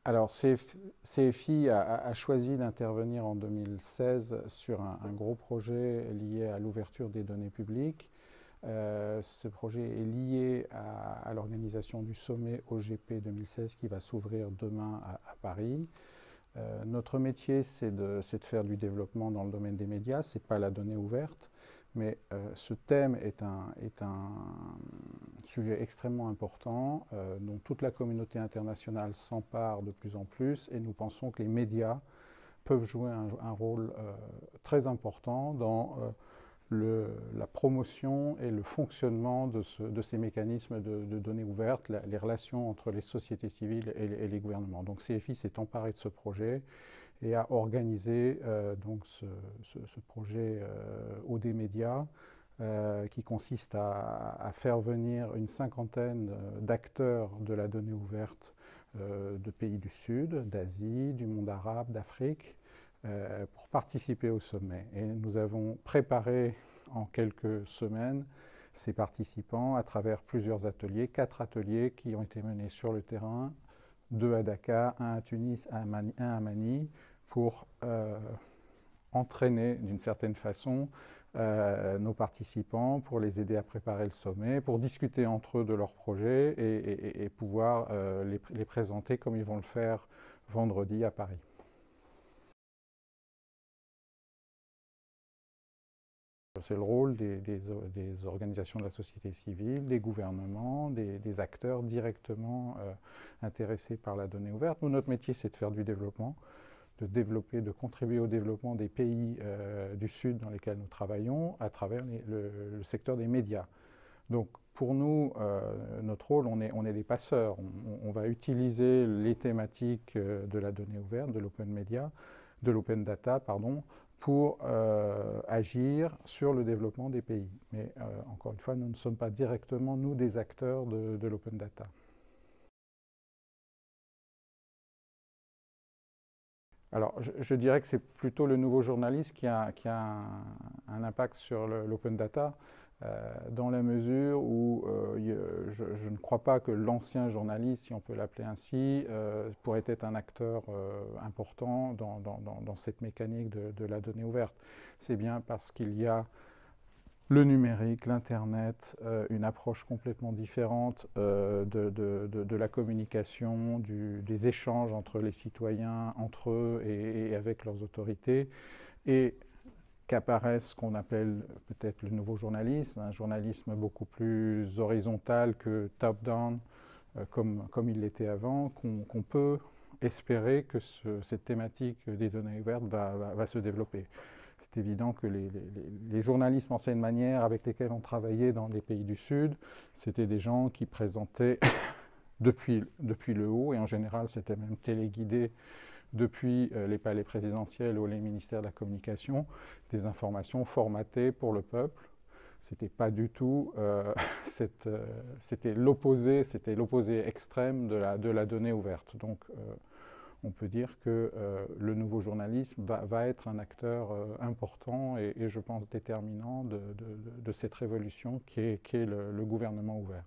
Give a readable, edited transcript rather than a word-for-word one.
Alors, CFI a choisi d'intervenir en 2016 sur un gros projet lié à l'ouverture des données publiques. Ce projet est lié à l'organisation du sommet OGP 2016 qui va s'ouvrir demain à Paris. Notre métier, c'est de faire du développement dans le domaine des médias. Ce n'est pas la donnée ouverte, mais ce thème est un sujet extrêmement important dont toute la communauté internationale s'empare de plus en plus, et nous pensons que les médias peuvent jouer un rôle très important dans la promotion et le fonctionnement de ces mécanismes de données ouvertes, les relations entre les sociétés civiles et les gouvernements. Donc CFI s'est emparé de ce projet et a organisé donc ce projet OD Média qui consiste à faire venir une cinquantaine d'acteurs de la donnée ouverte de pays du Sud, d'Asie, du monde arabe, d'Afrique, pour participer au sommet. Et nous avons préparé en quelques semaines ces participants à travers plusieurs ateliers, 4 ateliers qui ont été menés sur le terrain, 2 à Dakar, 1 à Tunis, un à Manille, pour entraîner d'une certaine façon nos participants, pour les aider à préparer le sommet, pour discuter entre eux de leurs projets et pouvoir les présenter comme ils vont le faire vendredi à Paris. C'est le rôle des organisations de la société civile, des gouvernements, des acteurs directement intéressés par la donnée ouverte. Nous, notre métier, c'est de faire du développement, de développer, de contribuer au développement des pays du Sud dans lesquels nous travaillons à travers le secteur des médias. Donc pour nous, notre rôle, on est des passeurs. On va utiliser les thématiques de la donnée ouverte, de l'open media, de l'open data, pardon, pour agir sur le développement des pays. Mais encore une fois, nous ne sommes pas directement, nous, des acteurs de l'open data. Alors, je dirais que c'est plutôt le nouveau journaliste qui a un impact sur l'open data, dans la mesure où je ne crois pas que l'ancien journaliste, si on peut l'appeler ainsi, pourrait être un acteur important dans cette mécanique de la donnée ouverte. C'est bien parce qu'il y a le numérique, l'Internet, une approche complètement différente de la communication, des échanges entre les citoyens, entre eux et avec leurs autorités, et qu'apparaît ce qu'on appelle peut-être le nouveau journalisme, un journalisme beaucoup plus horizontal que top-down, comme il l'était avant, qu'on peut espérer que cette thématique des données ouvertes va se développer. C'est évident que les journalistes ancienne manière avec lesquels on travaillait dans les pays du Sud, c'était des gens qui présentaient depuis le haut, et en général c'était même téléguidé depuis les palais présidentiels ou les ministères de la communication, des informations formatées pour le peuple. C'était pas du tout, c'était l'opposé extrême de la donnée ouverte. Donc on peut dire que le nouveau journalisme va être un acteur important et je pense déterminant de cette révolution qui est le gouvernement ouvert.